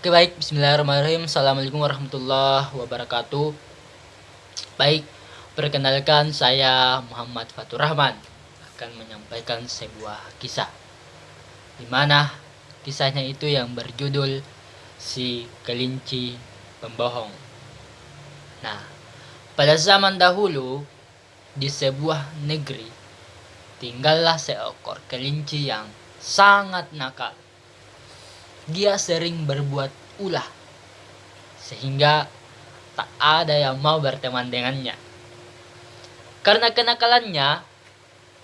Oke baik, bismillahirrahmanirrahim. Assalamualaikum warahmatullahi wabarakatuh. Baik, perkenalkan saya Muhammad Fatur Rahman akan menyampaikan sebuah kisah di mana kisahnya itu yang berjudul Si Kelinci Pembohong. Nah, pada zaman dahulu di sebuah negeri tinggallah seekor kelinci yang sangat nakal. Dia sering berbuat ulah sehingga tak ada yang mau berteman dengannya. Karena kenakalannya,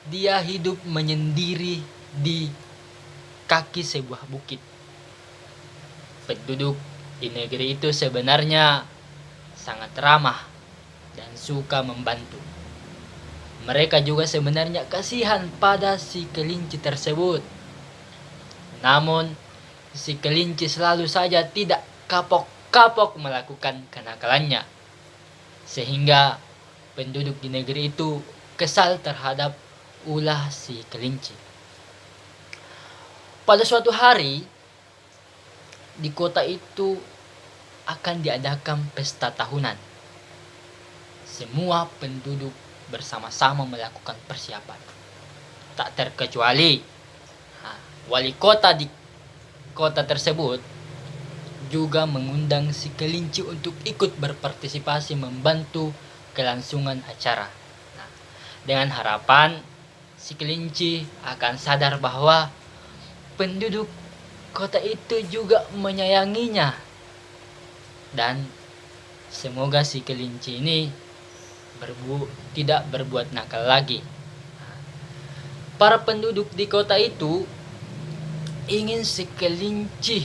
dia hidup menyendiri di kaki sebuah bukit. Penduduk di negeri itu sebenarnya sangat ramah dan suka membantu. Mereka juga sebenarnya kasihan pada si kelinci tersebut. Namun, si kelinci selalu saja tidak kapok-kapok melakukan kenakalannya. Sehingga penduduk di negeri itu kesal terhadap ulah si kelinci. Pada suatu hari, di kota itu akan diadakan pesta tahunan. Semua penduduk bersama-sama melakukan persiapan. Tak terkecuali wali kota di kota tersebut juga mengundang si kelinci untuk ikut berpartisipasi membantu kelangsungan acara. Nah, dengan harapan si kelinci akan sadar bahwa penduduk kota itu juga menyayanginya dan semoga si kelinci ini tidak berbuat nakal lagi. Para penduduk di kota itu ingin si kelinci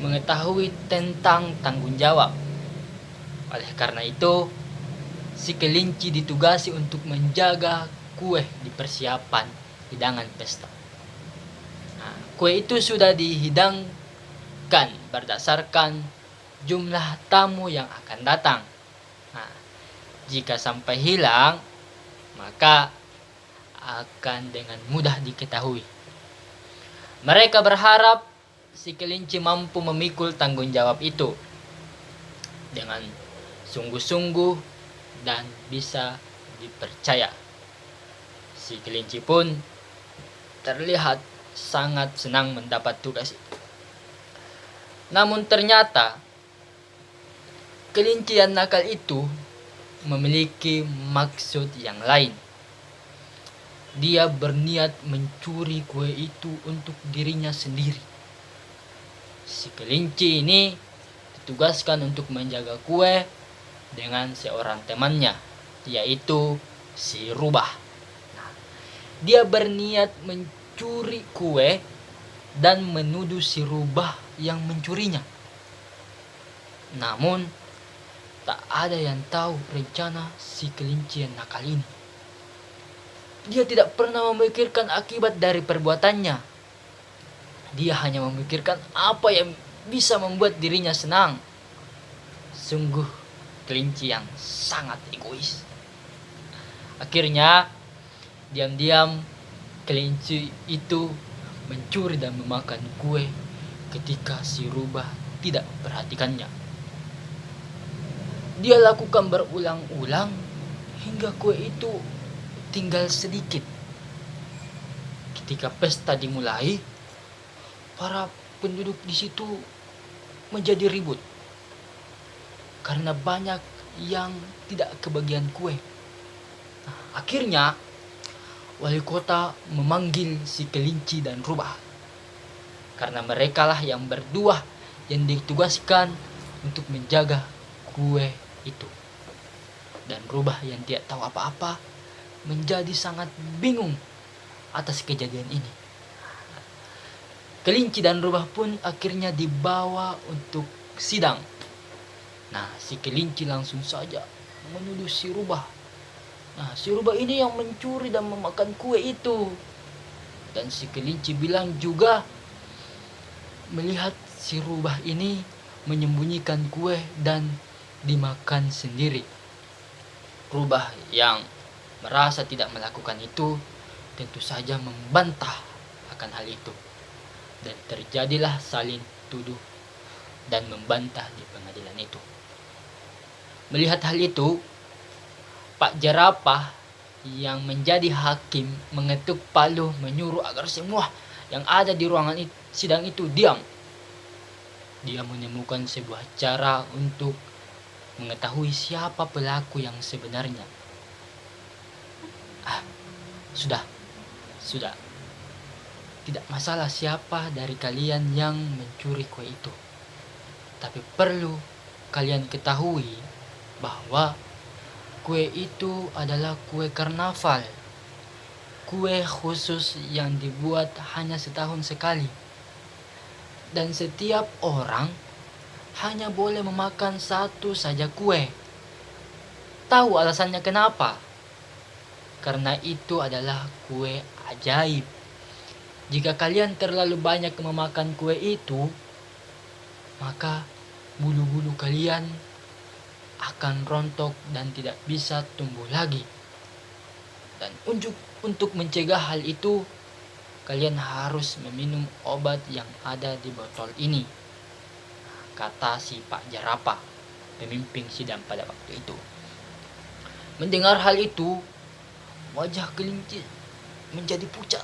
mengetahui tentang tanggung jawab. Oleh karena itu, si kelinci ditugasi untuk menjaga kue di persiapan hidangan pesta. Nah, kue itu sudah dihidangkan berdasarkan jumlah tamu yang akan datang. Nah, jika sampai hilang, maka akan dengan mudah diketahui. Mereka berharap si kelinci mampu memikul tanggung jawab itu dengan sungguh-sungguh dan bisa dipercaya. Si kelinci pun terlihat sangat senang mendapat tugas itu. Namun ternyata kelinci yang nakal itu memiliki maksud yang lain. Dia berniat mencuri kue itu untuk dirinya sendiri. Si kelinci ini ditugaskan untuk menjaga kue dengan seorang temannya, yaitu si rubah. Nah, dia berniat mencuri kue dan menuduh si rubah yang mencurinya. Namun, tak ada yang tahu rencana si kelinci yang nakal ini. Dia tidak pernah memikirkan akibat dari perbuatannya. Dia hanya memikirkan apa yang bisa membuat dirinya senang. Sungguh kelinci yang sangat egois. Akhirnya, diam-diam kelinci itu mencuri dan memakan kue ketika si rubah tidak memperhatikannya. Dia lakukan berulang-ulang hingga kue itu tinggal sedikit. Ketika pesta dimulai, para penduduk di situ menjadi ribut karena banyak yang tidak kebagian kue. Nah, akhirnya wali kota memanggil si kelinci dan rubah karena merekalah yang berdua yang ditugaskan untuk menjaga kue itu. Dan rubah yang tidak tahu apa-apa menjadi sangat bingung atas kejadian ini. Kelinci dan rubah pun akhirnya dibawa untuk sidang. Nah, si kelinci langsung saja menuduh si rubah. Nah, si rubah ini yang mencuri dan memakan kue itu. Dan si kelinci bilang juga melihat si rubah ini menyembunyikan kue dan dimakan sendiri. Rubah yang merasa tidak melakukan itu tentu saja membantah akan hal itu. Dan terjadilah saling tuduh dan membantah di pengadilan itu. Melihat hal itu, Pak Jerapah yang menjadi hakim mengetuk palu menyuruh agar semua yang ada di ruangan sidang itu diam. Dia menemukan sebuah cara untuk mengetahui siapa pelaku yang sebenarnya. Sudah. Tidak masalah siapa dari kalian yang mencuri kue itu. Tapi perlu kalian ketahui bahwa kue itu adalah kue karnaval. Kue khusus yang dibuat hanya setahun sekali. Dan setiap orang hanya boleh memakan satu saja kue. Tahu alasannya kenapa? Karena itu adalah kue ajaib. Jika kalian terlalu banyak memakan kue itu, maka bulu-bulu kalian akan rontok dan tidak bisa tumbuh lagi. Dan untuk mencegah hal itu, kalian harus meminum obat yang ada di botol ini, kata si Pak Jerapah, pemimpin sidang pada waktu itu. Mendengar hal itu, wajah kelinci menjadi pucat.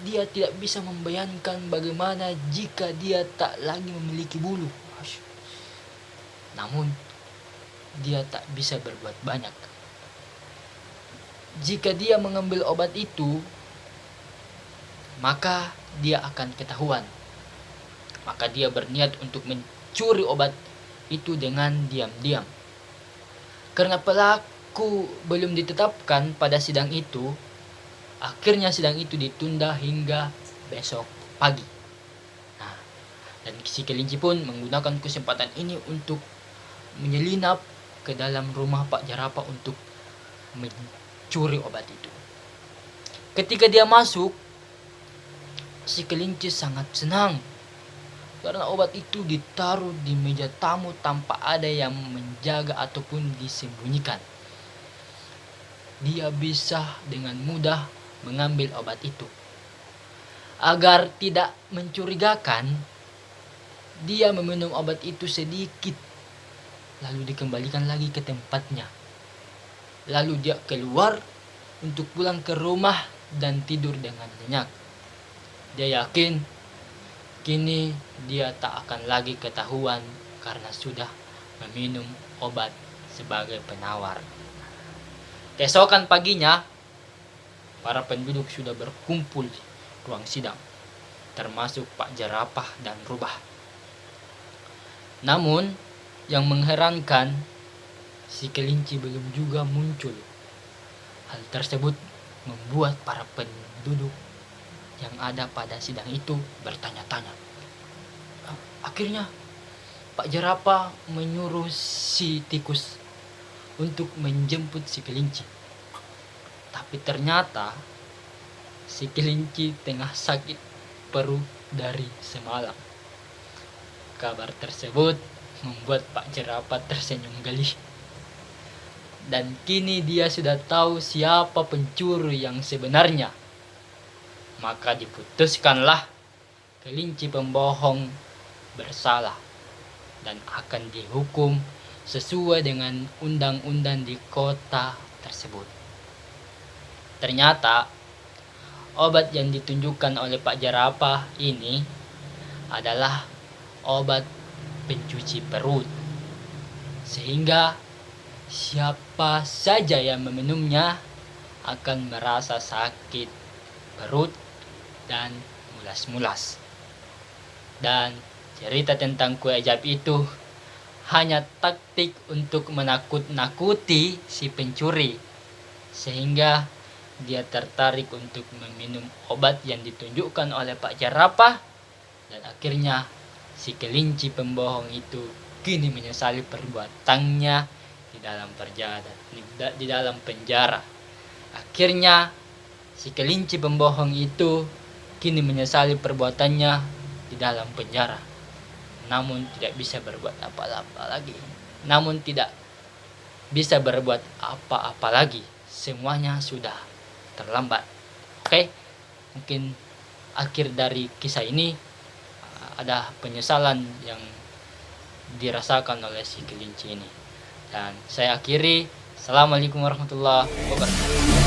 Dia tidak bisa membayangkan bagaimana jika dia tak lagi memiliki bulu. Namun, dia tak bisa berbuat banyak. Jika dia mengambil obat itu, maka dia akan ketahuan. Maka dia berniat untuk mencuri obat itu dengan diam-diam. Karena pelaku belum ditetapkan pada sidang itu, akhirnya sidang itu ditunda hingga besok pagi. Dan si kelinci pun menggunakan kesempatan ini untuk menyelinap ke dalam rumah Pak Jerapah untuk mencuri obat itu. Ketika dia masuk, si kelinci sangat senang karena obat itu ditaruh di meja tamu tanpa ada yang menjaga ataupun disembunyikan. Dia bisa dengan mudah mengambil obat itu. Agar tidak mencurigakan, dia meminum obat itu sedikit, lalu dikembalikan lagi ke tempatnya. Lalu dia keluar untuk pulang ke rumah dan tidur dengan nyenyak. Dia yakin kini dia tak akan lagi ketahuan karena sudah meminum obat sebagai penawar. Keesokan paginya, para penduduk sudah berkumpul di ruang sidang, termasuk Pak Jerapah dan Rubah. Namun, yang mengherankan, si kelinci belum juga muncul. Hal tersebut membuat para penduduk yang ada pada sidang itu bertanya-tanya. Akhirnya, Pak Jerapah menyuruh si tikus untuk menjemput si kelinci. Tapi ternyata si kelinci tengah sakit perut dari semalam. Kabar tersebut membuat Pak Jerapah tersenyum geli. Dan kini dia sudah tahu siapa pencuri yang sebenarnya. Maka diputuskanlah kelinci pembohong bersalah dan akan dihukum sesuai dengan undang-undang di kota tersebut. Ternyata obat yang ditunjukkan oleh Pak Jerapah ini adalah obat pencuci perut. Sehingga siapa saja yang meminumnya akan merasa sakit perut dan mulas-mulas. Dan cerita tentang kue ajaib itu hanya taktik untuk menakut-nakuti si pencuri, sehingga dia tertarik untuk meminum obat yang ditunjukkan oleh Pak Jerapah. Dan akhirnya si kelinci pembohong itu kini menyesali perbuatannya di dalam penjara. Akhirnya si kelinci pembohong itu kini menyesali perbuatannya di dalam penjara. Namun tidak bisa berbuat apa-apa lagi. Semuanya sudah terlambat. Oke, mungkin akhir dari kisah ini ada penyesalan yang dirasakan oleh si kelinci ini. Dan saya akhiri, assalamualaikum warahmatullahi wabarakatuh.